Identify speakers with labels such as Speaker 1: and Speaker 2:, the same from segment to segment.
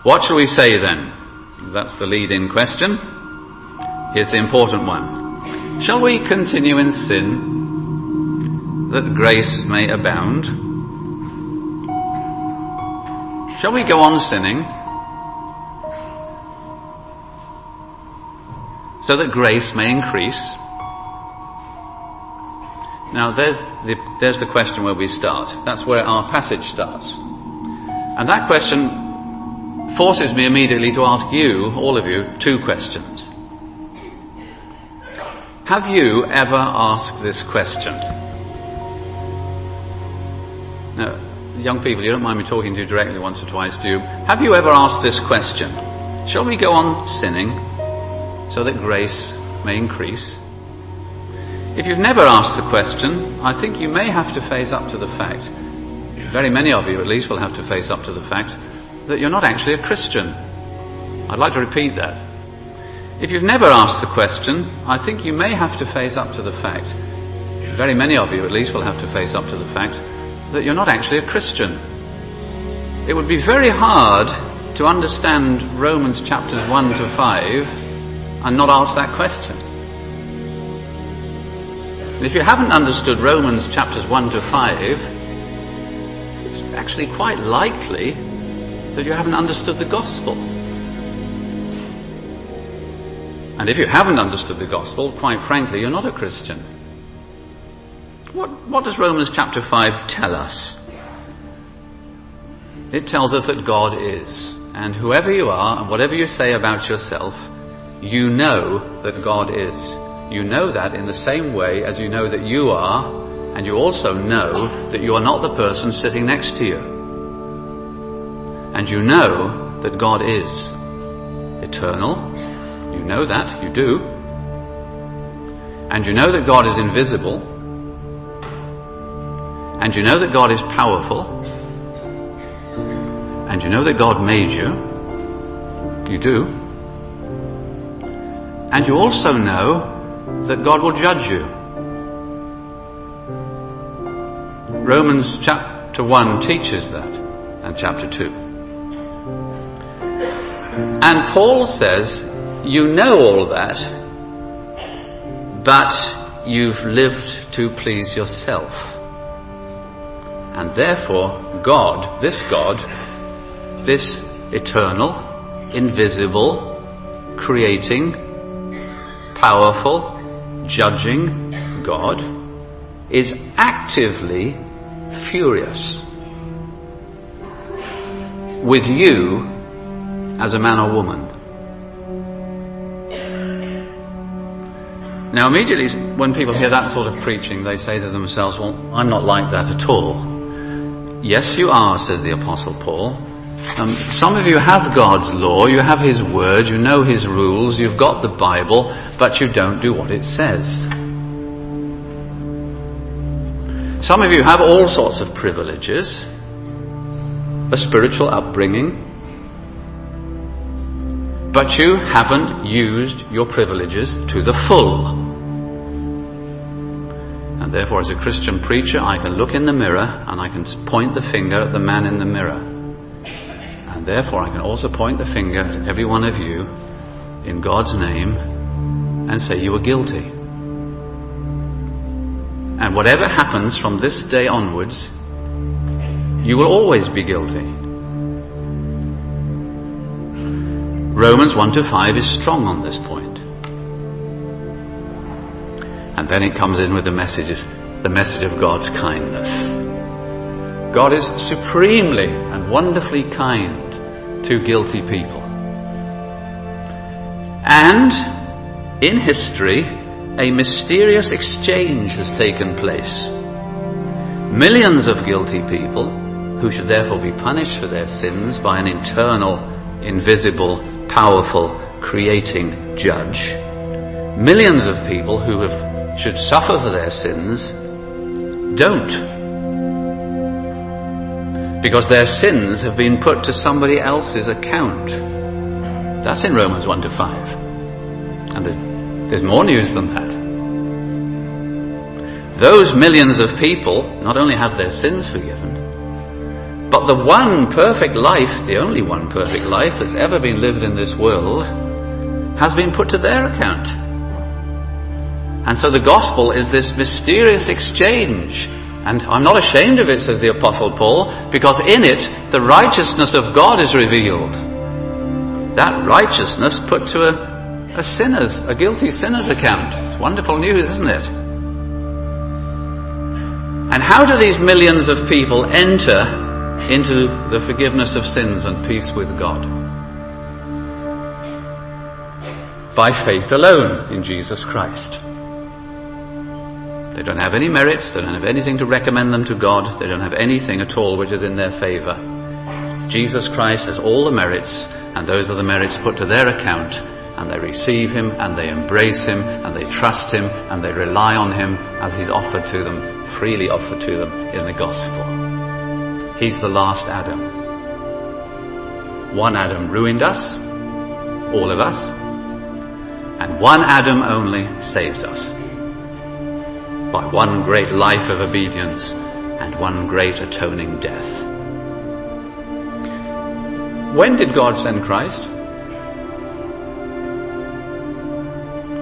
Speaker 1: What shall we say then? That's the lead-in question. Here's the important one. Shall we continue in sin that grace may abound? Shall we go on sinning so that grace may increase? Now there's the question where we start. That's where our passage starts. And that question forces me immediately to ask you, all of you, two questions. Have you ever asked this question? Now, young people, you don't mind me talking to you directly once or twice, do you? Have you ever asked this question? Shall we go on sinning so that grace may increase? If you've never asked the question, I think you may have to face up to the fact, very many of you at least will have to face up to the fact, that you're not actually a Christian. I'd like to repeat that. If you've never asked the question, I think you may have to face up to the fact, very many of you at least will have to face up to the fact, that you're not actually a Christian. It would be very hard to understand Romans chapters 1 to 5 and not ask that question. If you haven't understood Romans chapters 1 to 5, it's actually quite likely that you haven't understood the gospel. And if you haven't understood the gospel, quite frankly, you're not a Christian. What does Romans chapter 5 tell us? It tells us that God is. And whoever you are, and whatever you say about yourself, you know that God is. You know that in the same way as you know that you are, and you also know that you are not the person sitting next to you. And you know that God is eternal. You know that, you do. And you know that God is invisible. And you know that God is powerful. And you know that God made you. You do. And you also know that God will judge you. Romans chapter 1 teaches that, and chapter 2. And Paul says, you know all that, but you've lived to please yourself. And therefore, God, this eternal, invisible, creating, powerful, judging God, is actively furious with you as a man or woman. Now immediately when people hear that sort of preaching, they say to themselves, well, I'm not like that at all. Yes, you are, says the Apostle Paul. Some of you have God's law, you have His word, you know His rules, you've got the Bible, but you don't do what it says. Some of you have all sorts of privileges, a spiritual upbringing, but you haven't used your privileges to the full. And therefore, as a Christian preacher, I can look in the mirror and I can point the finger at the man in the mirror. And therefore, I can also point the finger at every one of you in God's name and say you are guilty. And whatever happens from this day onwards, you will always be guilty. Romans 1 to 5 is strong on this point. And then it comes in with the message of God's kindness. God is supremely and wonderfully kind to guilty people. And in history, a mysterious exchange has taken place. Millions of guilty people, who should therefore be punished for their sins by an eternal, invisible, powerful, creating judge. Millions of people who should suffer for their sins don't. Because their sins have been put to somebody else's account. That's in Romans 1 to 5. And there's more news than that. Those millions of people not only have their sins forgiven, But the one perfect life, the only one perfect life that's ever been lived in this world, has been put to their account. And so the gospel is this mysterious exchange. And I'm not ashamed of it, says the Apostle Paul, because in it the righteousness of God is revealed. That righteousness put to a guilty sinner's account. It's wonderful news, isn't it? And how do these millions of people enter into the forgiveness of sins and peace with God? By faith alone in Jesus Christ. They don't have any merits, they don't have anything to recommend them to God, they don't have anything at all which is in their favour. Jesus Christ has all the merits, and those are the merits put to their account, and they receive him, and they embrace him, and they trust him, and they rely on him as he's offered to them, freely offered to them in the gospel. He's the last Adam. One Adam ruined us, all of us, and one Adam only saves us. By one great life of obedience and one great atoning death. When did God send Christ?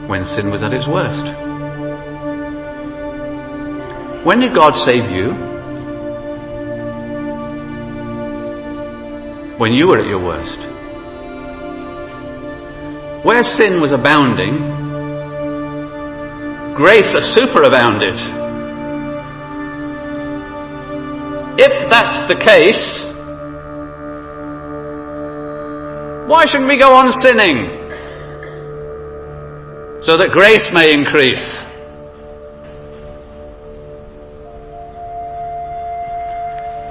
Speaker 1: When sin was at its worst. When did God save you? When you were at your worst. Where sin was abounding, grace superabounded. If that's the case, why shouldn't we go on sinning? So that grace may increase.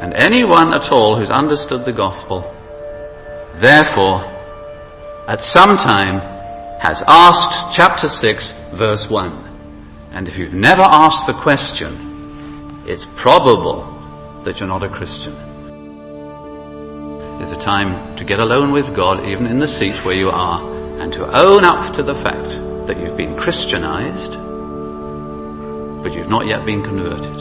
Speaker 1: And anyone at all who's understood the gospel, therefore, at some time, has asked chapter 6, verse 1. And if you've never asked the question, it's probable that you're not a Christian. It's a time to get alone with God, even in the seat where you are, and to own up to the fact that you've been Christianized, but you've not yet been converted.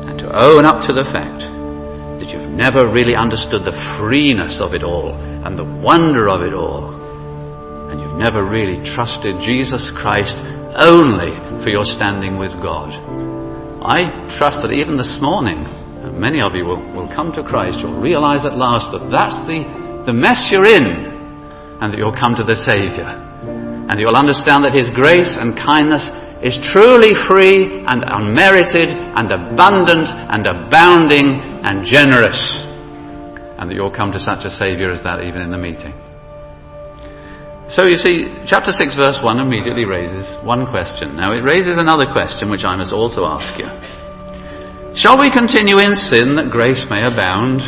Speaker 1: And to own up to the fact that you've never really understood the freeness of it all, and the wonder of it all, and you've never really trusted Jesus Christ only for your standing with God. I trust that even this morning, many of you will come to Christ. You'll realize at last that that's the mess you're in, and that you'll come to the Saviour. And you'll understand that his grace and kindness is truly free and unmerited and abundant and abounding and generous. And that you'll come to such a Saviour as that even in the meeting. So you see, chapter 6 verse 1 immediately raises one question. Now it raises another question which I must also ask you. Shall we continue in sin that grace may abound?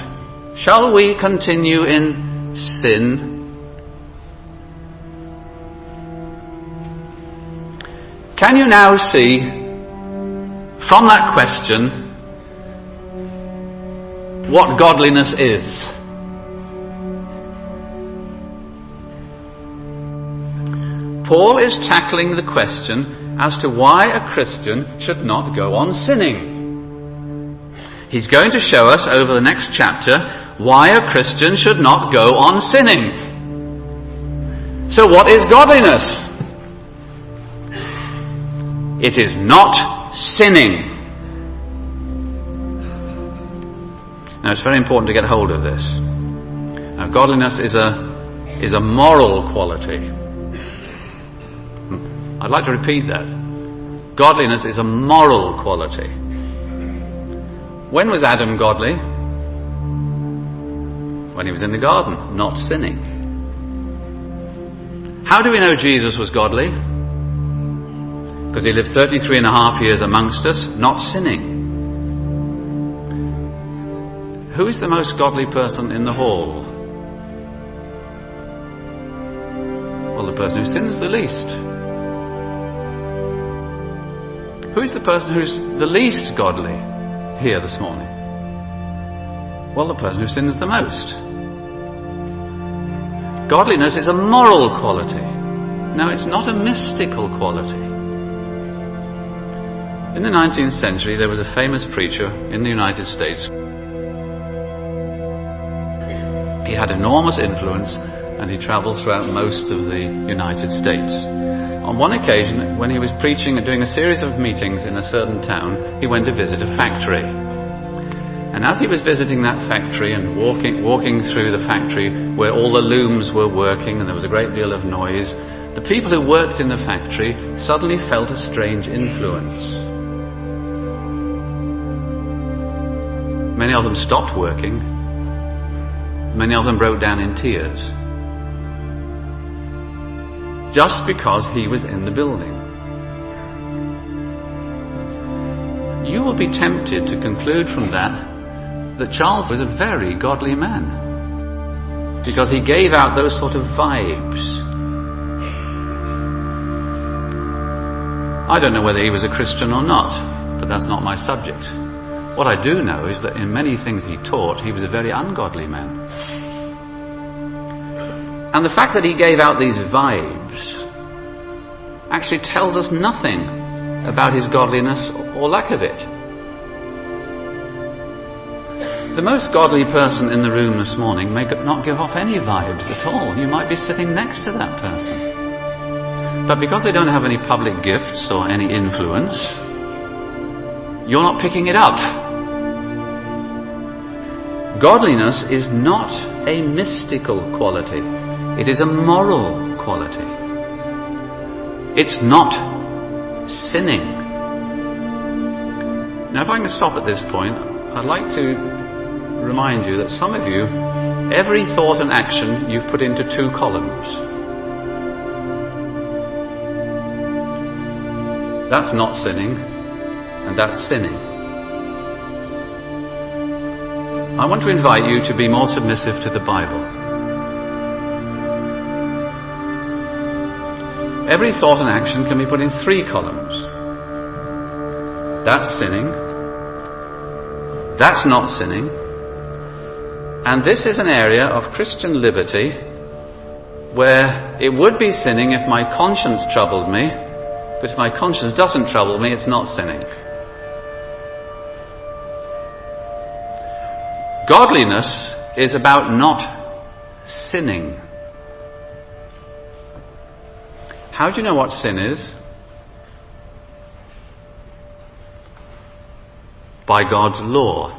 Speaker 1: Shall we continue in sin? Can you now see from that question what godliness is? Paul is tackling the question as to why a Christian should not go on sinning. He's going to show us over the next chapter why a Christian should not go on sinning. So what is godliness? It is not sinning. Now it's very important to get hold of this. Now godliness is a moral quality. I'd like to repeat that. Godliness is a moral quality. When was Adam godly? When he was in the garden, not sinning. How do we know Jesus was godly? Because he lived 33 and a half years amongst us, not sinning. Who is the most godly person in the hall? Well, the person who sins the least. Who is the person who's the least godly here this morning? Well, the person who sins the most. Godliness is a moral quality. No, it's not a mystical quality. In the 19th century, there was a famous preacher in the United States He had enormous influence, and he travelled throughout most of the United States. On one occasion, when he was preaching and doing a series of meetings in a certain town, he went to visit a factory. And as he was visiting that factory and walking through the factory where all the looms were working and there was a great deal of noise, the people who worked in the factory suddenly felt a strange influence. Many of them stopped working. Many of them broke down in tears. Just because he was in the building. You will be tempted to conclude from that Charles was a very godly man, because he gave out those sort of vibes. I don't know whether he was a Christian or not, but that's not my subject. What I do know is that in many things he taught, he was a very ungodly man. And the fact that he gave out these vibes actually tells us nothing about his godliness or lack of it. The most godly person in the room this morning may not give off any vibes at all. You might be sitting next to that person. But because they don't have any public gifts or any influence, you're not picking it up. Godliness is not a mystical quality. It is a moral quality. It's not sinning. Now, if I can stop at this point, I'd like to remind you that some of you, every thought and action you've put into two columns. That's not sinning, and that's sinning. I want to invite you to be more submissive to the Bible. Every thought and action can be put in three columns. That's sinning. That's not sinning. And this is an area of Christian liberty where it would be sinning if my conscience troubled me, but if my conscience doesn't trouble me, it's not sinning. Godliness is about not sinning. How do you know what sin is? By God's law.